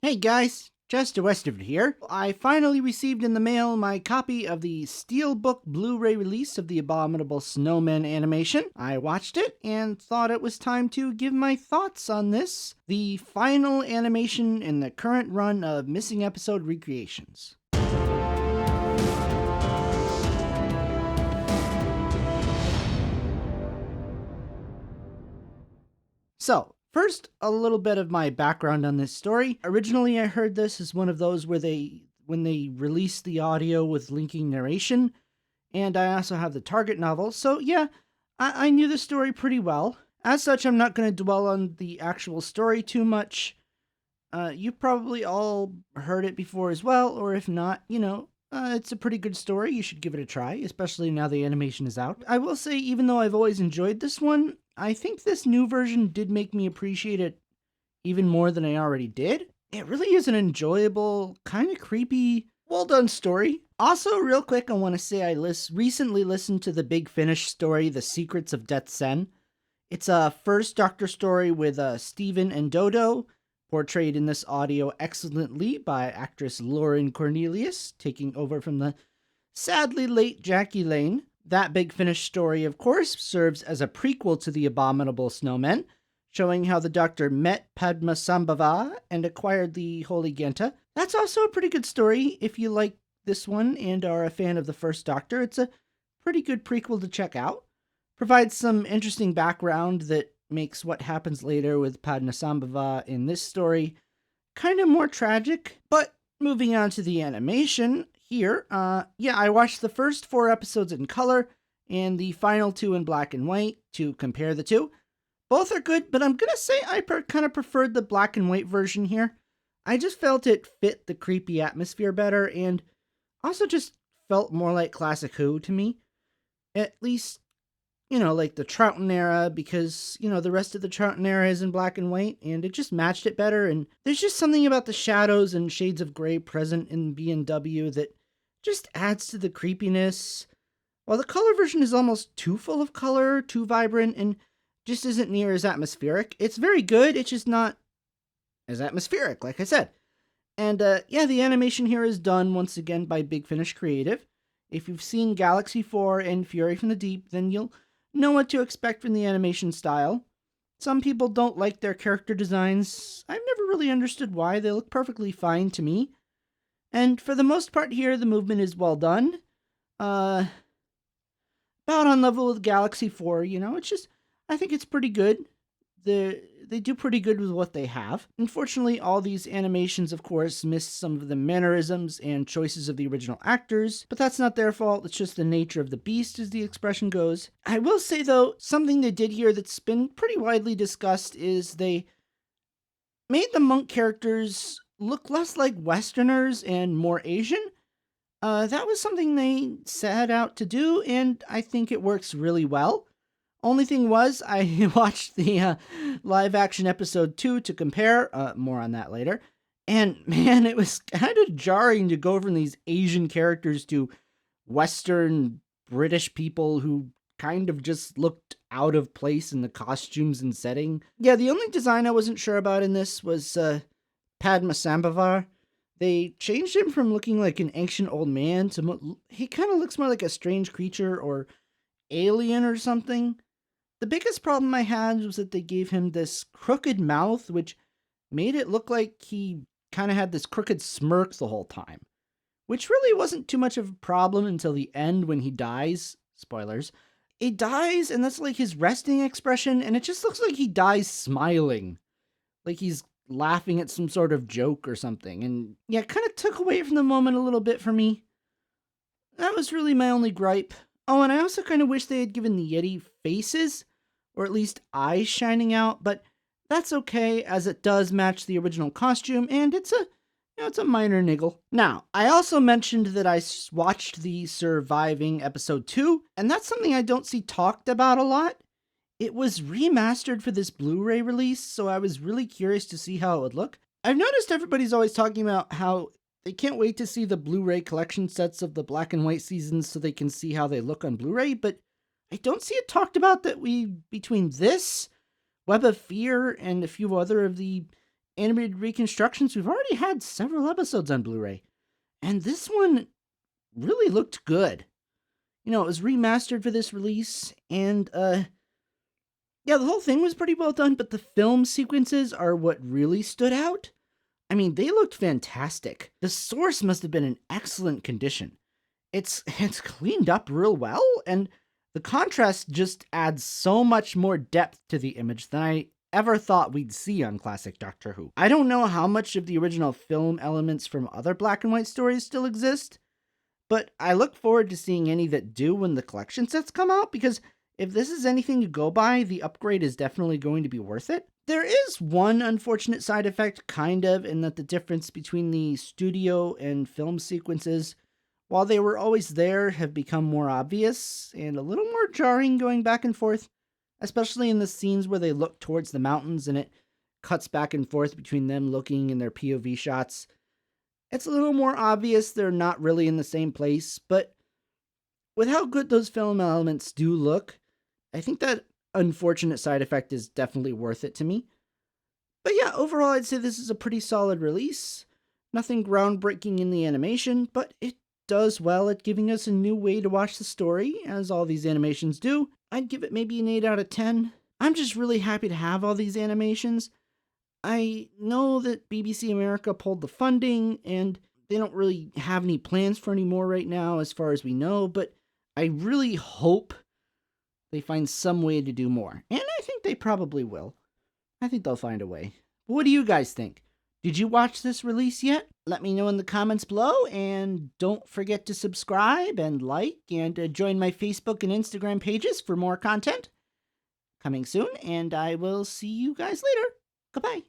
Hey guys, Chester Westerford here. I finally received in the mail my copy of the Steelbook Blu-ray release of the Abominable Snowmen animation. I watched it and thought it was time to give my thoughts on this, the final animation in the current run of missing episode recreations. So, first, a little bit of my background on this story. Originally, I heard this as one of those where when they released the audio with linking narration, and I also have the Target novel, so yeah, I knew the story pretty well. As such, I'm not going to dwell on the actual story too much. You probably all heard it before as well, or if not, it's a pretty good story. You should give it a try, especially now the animation is out. I will say, even though I've always enjoyed this one, I think this new version did make me appreciate it even more than I already did. It really is an enjoyable, kind of creepy, well done story. Also, real quick, I want to say I recently listened to the Big Finish story, The Secrets of Death Sen. It's a first Doctor story with Stephen and Dodo, portrayed in this audio excellently by actress Lauren Cornelius, taking over from the sadly late Jackie Lane. That Big Finish story, of course, serves as a prequel to the Abominable Snowmen, showing how the Doctor met Padmasambhava and acquired the Holy Ganta. That's also a pretty good story if you like this one and are a fan of the first Doctor. It's a pretty good prequel to check out. Provides some interesting background that makes what happens later with Padmasambhava in this story kind of more tragic. But moving on to the animation here, I watched the first 4 episodes in color and the final 2 in black and white to compare the two. Both are good, but I'm gonna say I kind of preferred the black and white version here. I just felt it fit the creepy atmosphere better and also just felt more like classic Who to me. At least, like the Troughton era, because, the rest of the Troughton era is in black and white, and it just matched it better, and there's just something about the shadows and shades of gray present in B&W that just adds to the creepiness, while the color version is almost too full of color, too vibrant, and just isn't near as atmospheric. It's very good, it's just not as atmospheric, like I said. And the animation here is done once again by Big Finish Creative. If you've seen Galaxy 4 and Fury from the Deep, then you'll know what to expect from the animation style. Some people don't like their character designs. I've never really understood why. They look perfectly fine to me. And for the most part here, the movement is well done. About on level with Galaxy 4, it's just, I think it's pretty good. They do pretty good with what they have. Unfortunately, all these animations, of course, miss some of the mannerisms and choices of the original actors, but that's not their fault. It's just the nature of the beast, as the expression goes. I will say, though, something they did here that's been pretty widely discussed is they made the monk characters look less like Westerners and more Asian. That was something they set out to do, and I think it works really well. Only thing was, I watched the live action episode 2 to compare, more on that later, and man, it was kind of jarring to go from these Asian characters to Western British people who kind of just looked out of place in the costumes and setting. Yeah, the only design I wasn't sure about in this was Padmasambhava. They changed him from looking like an ancient old man to he kind of looks more like a strange creature or alien or something. The biggest problem I had was that they gave him this crooked mouth, which made it look like he kind of had this crooked smirk the whole time, which really wasn't too much of a problem until the end when he dies. Spoilers. He dies, and that's like his resting expression, and it just looks like he dies smiling, like he's laughing at some sort of joke or something, and yeah, it kind of took away from the moment a little bit for me. That was really my only gripe. Oh, and I also kind of wish they had given the Yeti faces, or at least eyes shining out, but that's okay, as it does match the original costume, and it's a minor niggle. Now, I also mentioned that I watched the Surviving episode 2, and that's something I don't see talked about a lot. It was remastered for this Blu-ray release, so I was really curious to see how it would look. I've noticed everybody's always talking about how they can't wait to see the Blu-ray collection sets of the black and white seasons so they can see how they look on Blu-ray, but I don't see it talked about that between this, Web of Fear, and a few other of the animated reconstructions, we've already had several episodes on Blu-ray. And this one really looked good. It was remastered for this release, and yeah, the whole thing was pretty well done, but the film sequences are what really stood out. I mean, they looked fantastic. The source must have been in excellent condition. It's cleaned up real well, and the contrast just adds so much more depth to the image than I ever thought we'd see on classic Doctor Who. I don't know how much of the original film elements from other black and white stories still exist, but I look forward to seeing any that do when the collection sets come out, because if this is anything to go by, the upgrade is definitely going to be worth it. There is one unfortunate side effect, kind of, in that the difference between the studio and film sequences, while they were always there, have become more obvious and a little more jarring going back and forth, especially in the scenes where they look towards the mountains and it cuts back and forth between them looking in their POV shots. It's a little more obvious they're not really in the same place, but with how good those film elements do look, I think that unfortunate side effect is definitely worth it to me. But yeah, overall I'd say this is a pretty solid release. Nothing groundbreaking in the animation, but it does well at giving us a new way to watch the story, as all these animations do. I'd give it maybe an 8 out of 10. I'm just really happy to have all these animations. I know that BBC America pulled the funding, and they don't really have any plans for any more right now, as far as we know, but I really hope they find some way to do more. And I think they probably will. I think they'll find a way. But what do you guys think? Did you watch this release yet? Let me know in the comments below, and don't forget to subscribe and like, and join my Facebook and Instagram pages for more content. Coming soon, and I will see you guys later. Goodbye.